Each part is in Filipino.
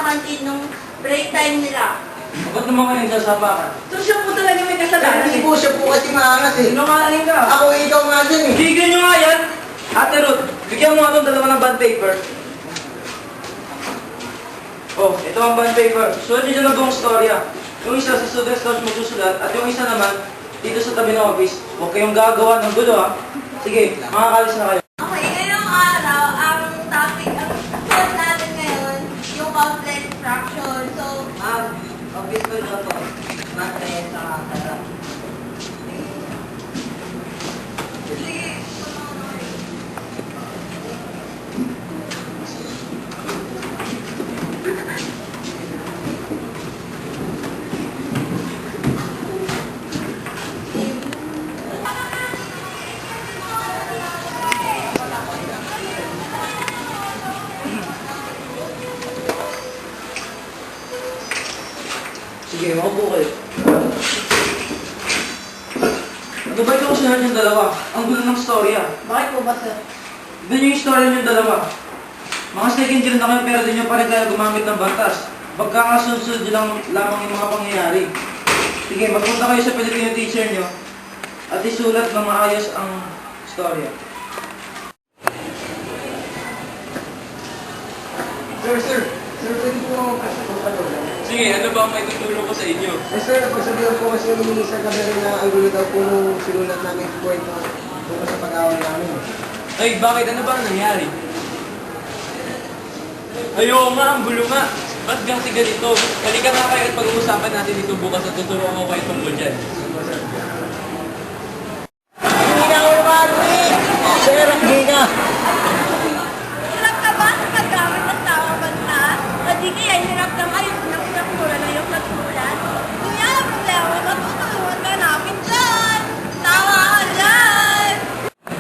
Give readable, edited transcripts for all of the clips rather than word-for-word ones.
kantin nung break time nila. Ba't naman kayo nagsasapakan? So siya po talaga may kasalanan. Hindi po siya po kasi maangas eh. Sinungaling ka. Ako ikaw nga dyan eh. Tignan nyo nga yan. Ate Ruth, bigyan mo nga itong dalawa ng bond paper. Oh, ito ang bond paper. Sulat nyo dyan ang buong storya. Yung isa sa student's couch magsusulat at yung isa naman dito sa tabi ng office. Huwag kayong gagawa ng gulo ha. Sige, makakalis na kayo. Okay, ngayong araw, ang topic, ang course natin ngayon, yung complex fraction. So, Office ko na po. Matre sa kata. sige, Sige, maupo kayo. Ano ba itong sinunod yung dalawa? Ang gulo ng storya. bakit po ba, sir? Doon yung istorya niyong dalawa. Mga second year na kayo pero di nyo pa rin kaya gumamit ng batas. Pagkakasunod nyo lang lamang yung mga pangyayari. Sige, magpunta kayo sa Filipino teacher nyo at isulat ng maayos ang storya. Sir, pwede po ako kapatulong. Sige, ano ba ang may tutulong ko sa inyo? Eh sir, napagsabihan po kasi yung minister kagabi na ang gulo daw po nung sinulat namin point tungkol sa pag-awal namin. Ay, bakit? Ano ba ang nangyari? Ayaw nga, ang gulo nga. Ba't ganti ganito? Halika nga kayo at pag-uusapan natin ito bukas at tuturuan ko kayo tungkol dyan. Hindi na ako pati! Sir, hindi na! Hirap ka ba sa paggamit ng tawang bansa? O di kaya hirap kang ayusin ang struktura ng iyong pagsulat? Kung yan ang problema, matutulungan ka namin dyan! Tawa ka dyan!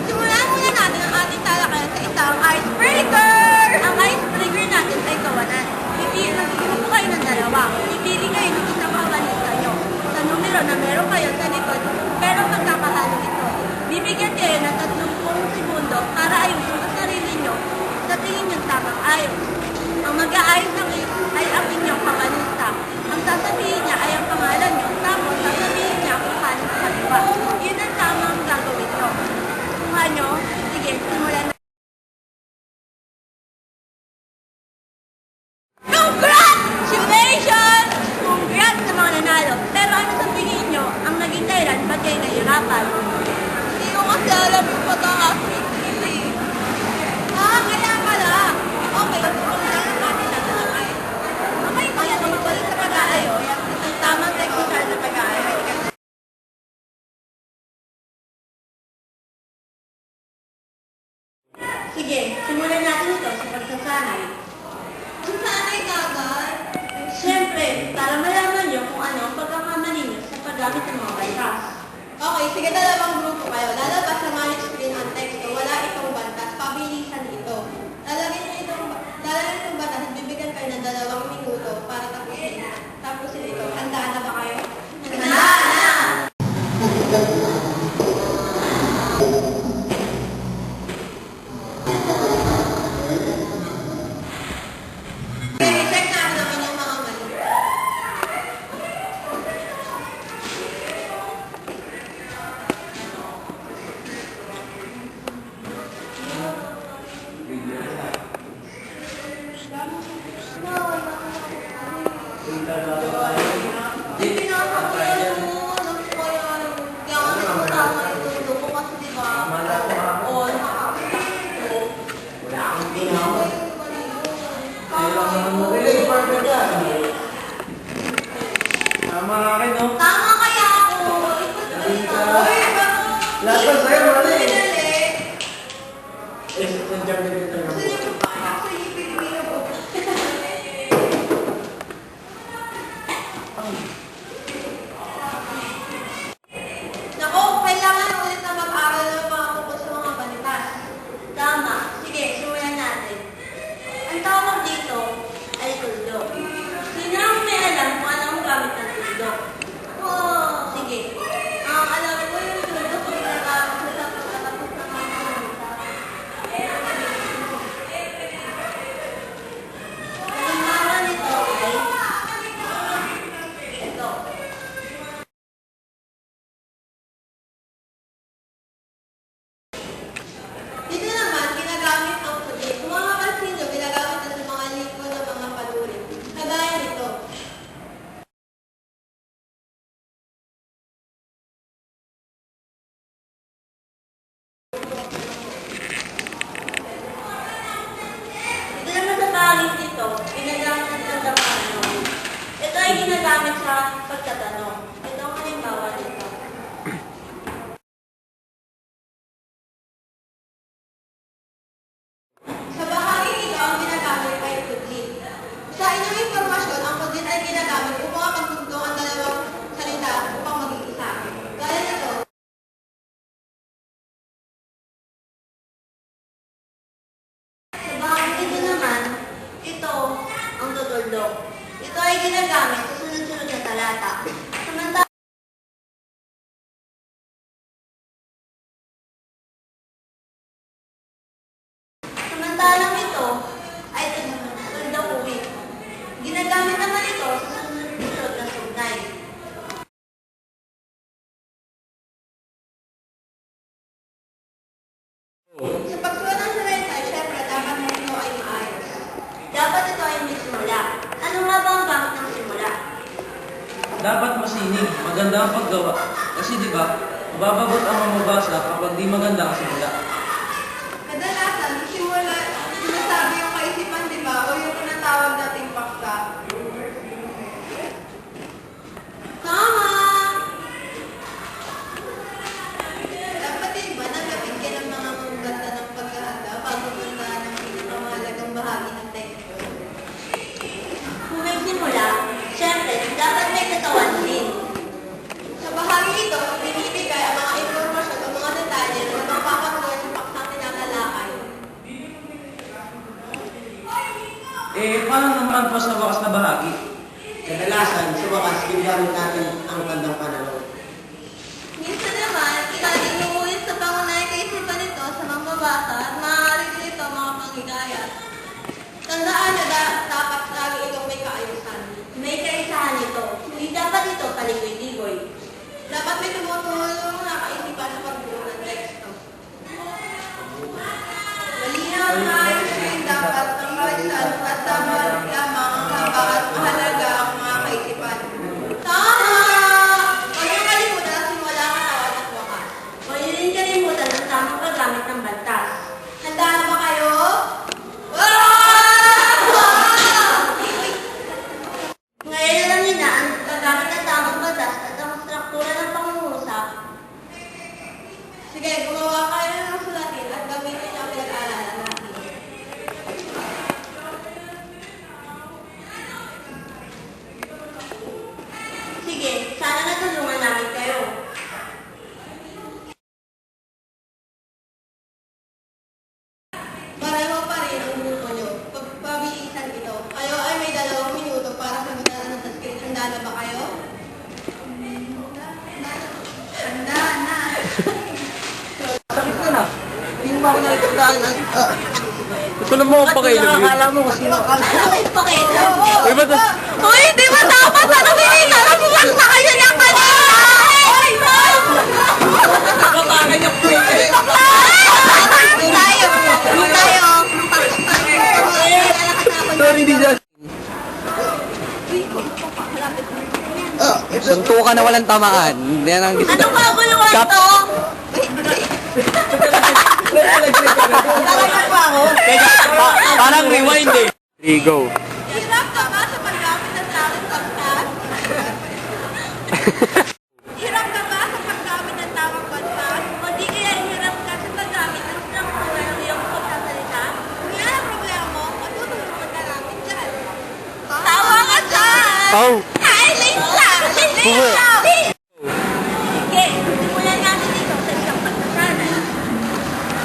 Simulan muna natin ang ating talakayan sa isang icebreaker! Ang icebreaker natin ay kawanan. Magigrupo kayo ng dalawa. Ipili kayo ng isang kabanita nyo. Sa numero na meron kayo sa likod, pero magkakahalo ito. Bibigyan kayo ng 30 segundo para ayusin sa sarili nyo sa tingin nyo tamang ayos. Ang mag-aayos ay ang inyong kabanita. Ang sasabihin niya ay ang pangalan nyo, tapos sasabihin niya kung paano sa kaliwa. Yun ang tamang gagawin nyo. Kung ano, sige, simulan na. Congratulations! Congrats sa mga nanalo. Pero ano sa tingin nyo ang naging dahilan ba't kayo nahihirapan? Hindi ko kasi alam yung pagkaka-activity. Kaya pala. Okay, simulan na natin na talaga. Okay, kaya magbalik sa pag-aayos. Ang tamang technical na pag-aayos. Sige, simulan natin ito sa pagsasanay. Ang sanay ka agad? Siyempre, para malaman nyo kung ano ang pagkakamali nyo sa paggamit ng mga bantas. Okay, sige, dalawang grupo kayo. Lalabas sa manage screen ang teksto. Wala itong bantas. Pabilisan ito. Lalagyan itong bantas at bibigyan kayo ng 2 minuto para tapusin ito. Handa na ba kayo? Handa na! I-check natin ang inyong mga mali. Tama nga akin, no? Tama kaya ako. Lahat pa sa'yo, mali! Eh, nandiyan din ito yung Nako, kailangan ulit na mag-aral ng mga tungkol sa mga balitas. Tama. Sige, simulan natin. Ang tawag dito ay tuldok. Sino ang may alam kung ano ang gamit ng tuldok? Sige. Alam ko yung tuldok kung nakakasulat o nakapos ng mga balita. Ang tawag nito ginagamit sa pagtatanong. Ito ang halimbawa nito. Sa bahagi nito, ang ginagamit ay kudlit. Sa inyong impormasyon, ang kudlit ay ginagamit upang mapagtugtong ang dalawang salita upang maging isa. Gaya nito. Sa bahagi nito naman, ito ang tutuldok. Ito ay ginagamit sa sunod-sunod na talata. Samantalang ito ay tuldok-uwit. Ginagamit naman ito sa sunod-sunod na sugnay. Sa pagsulat ng salita, syempre dapat ito ay maayos. Dapat ito ay may simula. Ano nga ba ang gamit ng simula? Dapat masinig, maganda ang paggawa. Kasi di ba, mababagot ang mamabasa kapag di maganda ang simula. Kadalasan, simula, sinasabi yung kaisipan, di ba? O yung tinatawag nating paksa. Tama! Dapat din ba nagabig ka ng mga maganda ng paghahanda bago punta ng pinakamahalagang bahagi ng teksto? Kung may simula, syempre, dapat may katawan din. Sa bahagi ito, binibigay ang mga impormasyon o mga detalye na mapapatuloy sa paksang tinatalakay. Paano naman po sa wakas na bahagi? Kadalasan, sa wakas, ginagamit natin ang kandang pananaw. Minsan naman, inuulit sa pangunahing kaisipan nito sa mambabasa at maaari din ito mga pangigayat. Tandaan na dapat lagi itong may kaayusan. May kaisahan ito. Hindi dapat ito paligoy-ligoy. Dapat may tumutulong na kaisipan sa pagbuo ng teksto. Malinaw at maayos rin dapat ang balisan at tama lamang ang haba at mahalaga ang mga kaisipan. Tama! Huwag niyong kalimutan ang simula, katawan at wakas. Huwag niyo rin kalimutan ang tamang paggamit ng bantas. Handa na ba kayo? Ngayon alam niyo na ang paggamit ng tamang bantas at ang struktura ng pangungusap. Sige, gumawa kayo ng sulatin at gamitin ang pinag-aaralan natin. Sige, sana natulungan namin kayo. Pareho pa rin ang grupo nyo. Pagpabilisan ito. Kayo ay may 2 minuto para sagutan ang script. Handa na ba kayo? Handa na. Sakit ka na. Hindi mo ako nakikitaan. Ito na mo ang pakailan yun. Akala mo kasi Bakit pa kayo? Uy, ba't Uy, di ba dapat ano binita? Nabuwag na kayo ng kanina! Uy, Bakit yung play? Tayo! Sorry, di dyan. Suntukan na walang tamaan. Yan ang gusto. Ano ba guluhan Kap- to? Talaga pa ako. Parang rewind eh. 3, go. Hirap ka ba sa paggamit ng tamang bantas? Hirap ka ba sa paggamit ng tamang bantas? O di kaya hirap ka sa paggamit ng struktura ng iyong pagsasalita? Kung yan ang problema mo, matutulungan ka namin dyan. Tawa ka dyan! Oh. Ay, late lang! Late lang! Sige, simulan natin dito sa isang pagsasanay.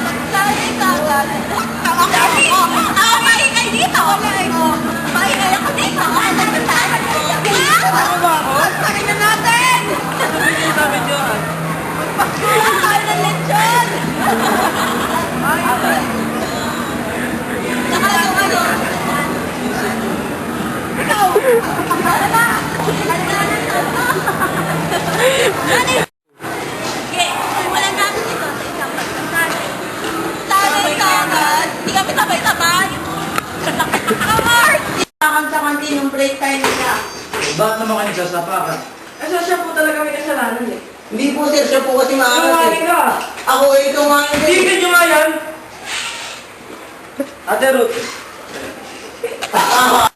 Magsasanay ka agad. Maingay dito! Maingay ako dito! Magsasanay na natin! Magpaksuhan tayo ng lechon! Saka lang ano? Ikaw! Ano ba? Sige, simulan natin ito sa isang pagsasanay. Sanay ka agad. Hindi kami sabay-sabay. Sakan-sakan din yung break time nila. Bakit naman kayo nagsasapakan? Kasi siya po talaga may kasalanan eh. Hindi po sir, siya po kasi maaari. ka! Ako ay kumain din. Tigil nyo nga yan! Ate Ruth,